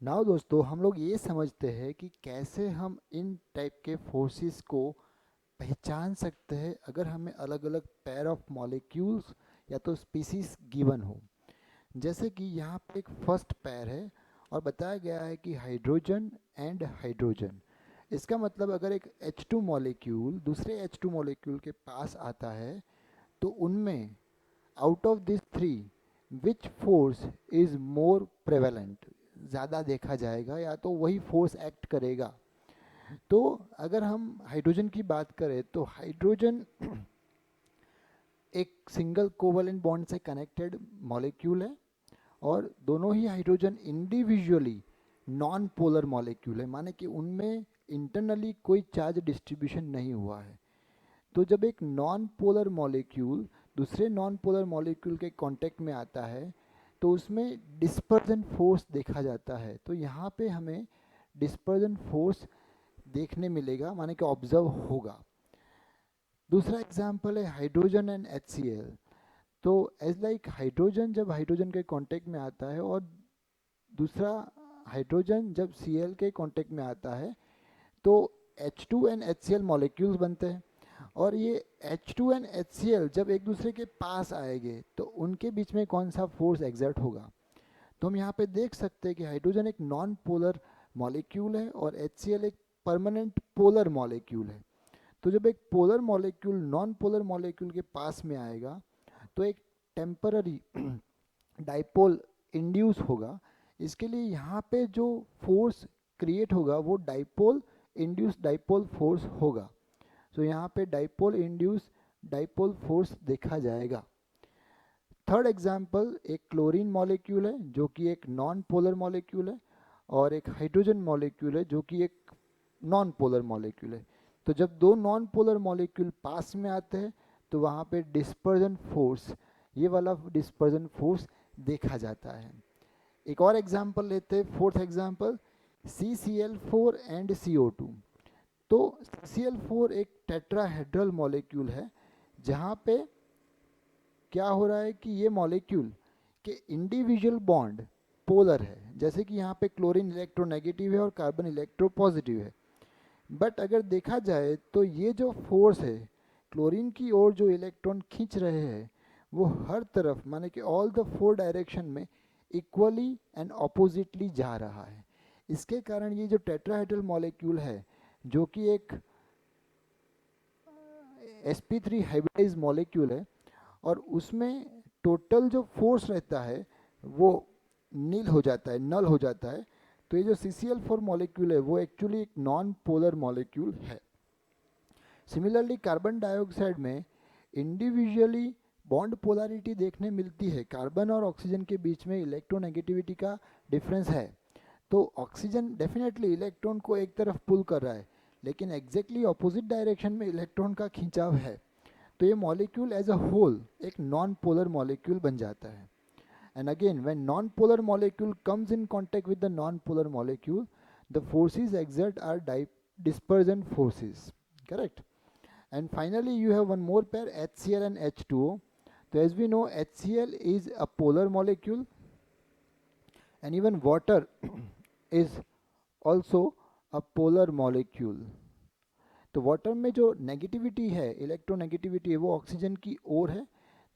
Now दोस्तों हम लोग ये समझते हैं कि कैसे हम इन टाइप के फोर्सेस को पहचान सकते हैं अगर हमें अलग अलग पेयर ऑफ मॉलिक्यूल्स या तो स्पीसीज गिवन हो। जैसे कि यहाँ पे एक फर्स्ट पेयर है और बताया गया है कि हाइड्रोजन एंड हाइड्रोजन। इसका मतलब अगर एक H2 मॉलिक्यूल दूसरे H2 मॉलिक्यूल के पास आता है तो उनमें out of this three which force is more prevalent, ज़्यादा देखा जाएगा या तो वही फोर्स एक्ट करेगा। तो अगर हम हाइड्रोजन की बात करें तो हाइड्रोजन एक सिंगल कोवलेंट बॉन्ड से कनेक्टेड मॉलिक्यूल है और दोनों ही hydrogen individually non polar molecule है, माने कि उनमें इंटरनली कोई चार्ज डिस्ट्रीब्यूशन नहीं हुआ है। तो जब एक नॉन पोलर मॉलिक्यूल दूसरे नॉन पोलर मॉलिक्यूल के कांटेक्ट में आता है तो उसमें डिस्पर्जन फोर्स देखा जाता है। तो यहाँ पे हमें डिस्पर्जन फोर्स देखने मिलेगा, माने कि ऑब्जर्व होगा। दूसरा एग्जाम्पल है हाइड्रोजन एंड HCl। तो एज लाइक हाइड्रोजन जब हाइड्रोजन के कांटेक्ट में आता है और दूसरा हाइड्रोजन जब Cl के कांटेक्ट में आता है तो H2 एंड HCl मॉलिक्यूल्स बनते हैं। और ये H2 एंड HCl जब एक दूसरे के पास आएंगे तो उनके बीच में कौन सा फोर्स एग्जर्ट होगा। तो हम यहाँ पे देख सकते हैं कि हाइड्रोजन एक नॉन पोलर मॉलिक्यूल है और HCl एक परमानेंट पोलर मॉलिक्यूल है। तो जब एक polar molecule non polar molecule के पास में आएगा तो एक टेम्पररी डाइपोल इंड्यूस होगा। इसके लिए यहाँ पे जो फोर्स क्रिएट होगा वो डाइपोल इंड्यूस डाइपोल फोर्स होगा। सो यहाँ पे डाइपोल इंड्यूस डाइपोल फोर्स देखा जाएगा। थर्ड एग्जाम्पल एक क्लोरीन मॉलिक्यूल है जो कि एक नॉन पोलर मॉलिक्यूल है और एक हाइड्रोजन मॉलिक्यूल है जो कि एक नॉन पोलर मॉलिक्यूल है। तो जब दो नॉन पोलर मॉलिक्यूल पास में आते हैं तो वहाँ पे डिस्पर्जन फोर्स, ये वाला डिस्पर्जन फोर्स देखा जाता है। एक और एग्जाम्पल लेते हैं, fourth example CCl4 and CO2। तो CCl4 एक टेट्राहेड्रल मॉलिक्यूल है जहाँ पे क्या हो रहा है कि ये मॉलिक्यूल के इंडिविजुअल बॉन्ड पोलर है। जैसे कि यहाँ पे क्लोरीन इलेक्ट्रोनेगेटिव है और कार्बन इलेक्ट्रोपॉजिटिव है। बट अगर देखा जाए तो ये जो फोर्स है क्लोरीन की ओर जो इलेक्ट्रॉन खींच रहे हैं वो हर तरफ, माने कि ऑल द फोर डायरेक्शन में इक्वली एंड ऑपोजिटली जा रहा है। इसके कारण ये जो टेट्राहेड्रल मॉलिक्यूल है जो कि एक sp3 हाइब्रिडाइज मॉलिक्यूल है और उसमें टोटल जो फोर्स रहता है वो नील हो जाता है, नल हो जाता है। तो ये जो CCl4 मॉलिक्यूल है वो एक्चुअली एक नॉन पोलर मॉलिक्यूल है। सिमिलरली कार्बन डाइऑक्साइड में इंडिविजुअली बॉन्ड पोलैरिटी देखने मिलती है। कार्बन और ऑक्सीजन के बीच में इलेक्ट्रोनेगेटिविटी का डिफरेंस है। तो ऑक्सीजन डेफिनेटली इलेक्ट्रॉन को एक तरफ पुल कर रहा है लेकिन एग्जैक्टली ऑपोजिट डायरेक्शन में इलेक्ट्रॉन का खिंचाव है। तो ये मॉलिक्यूल एज अ होल एक नॉन पोलर मॉलिक्यूल बन जाता है। And again, when non-polar molecule comes in contact with the non-polar molecule, the forces exert are dispersion forces. Correct? And finally, you have one more pair, HCl and H2O. So as we know, HCl is a polar molecule, and even water is also a polar molecule. तो water में जो negativity है, electronegativity है, वो oxygen की ओर है।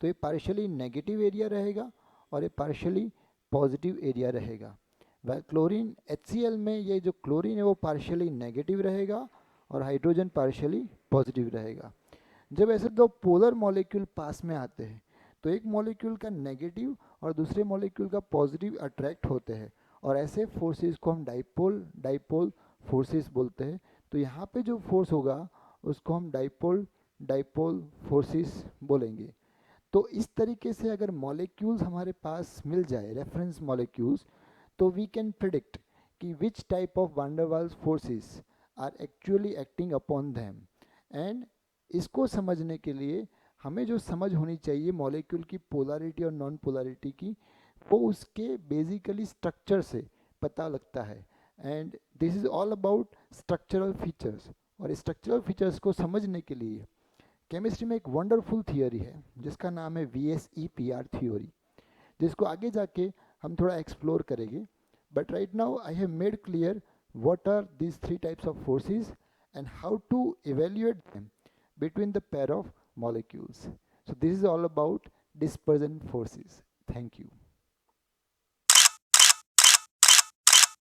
तो ये पार्शियली नेगेटिव एरिया रहेगा और ये पार्शियली पॉजिटिव एरिया रहेगा। वह क्लोरीन HCl में ये जो क्लोरीन है वो पार्शियली नेगेटिव रहेगा और हाइड्रोजन पार्शियली पॉजिटिव रहेगा। जब ऐसे दो पोलर मॉलिक्यूल पास में आते हैं तो एक मॉलिक्यूल का नेगेटिव और दूसरे मॉलिक्यूल का पॉजिटिव अट्रैक्ट होते हैं और ऐसे फोर्सेस को हम डाइपोल डाइपोल फोर्सेस बोलते हैं। तो यहाँ पे जो फोर्स होगा उसको हम डाइपोल डाइपोल फोर्सेस बोलेंगे। तो इस तरीके से अगर मॉलिक्यूल्स हमारे पास मिल जाए, रेफरेंस मॉलिक्यूल्स, तो वी कैन प्रिडिक्ट कि which type of van der Waals forces are actually acting upon them. And इसको समझने के लिए हमें जो समझ होनी चाहिए मॉलिक्यूल की पोलैरिटी और नॉन पोलैरिटी की, वो उसके बेसिकली स्ट्रक्चर से पता लगता है। And this is all about structural features. और स्ट्रक्चरल फीचर्स को समझने के लिए केमिस्ट्री में एक वंडरफुल थियोरी है जिसका नाम है VSEPR थ्योरी, जिसको आगे जाके हम थोड़ा एक्सप्लोर करेंगे। But right now I have made clear what are these three types of forces and how to evaluate them between the pair of molecules. So this is all about dispersion forces. Thank you.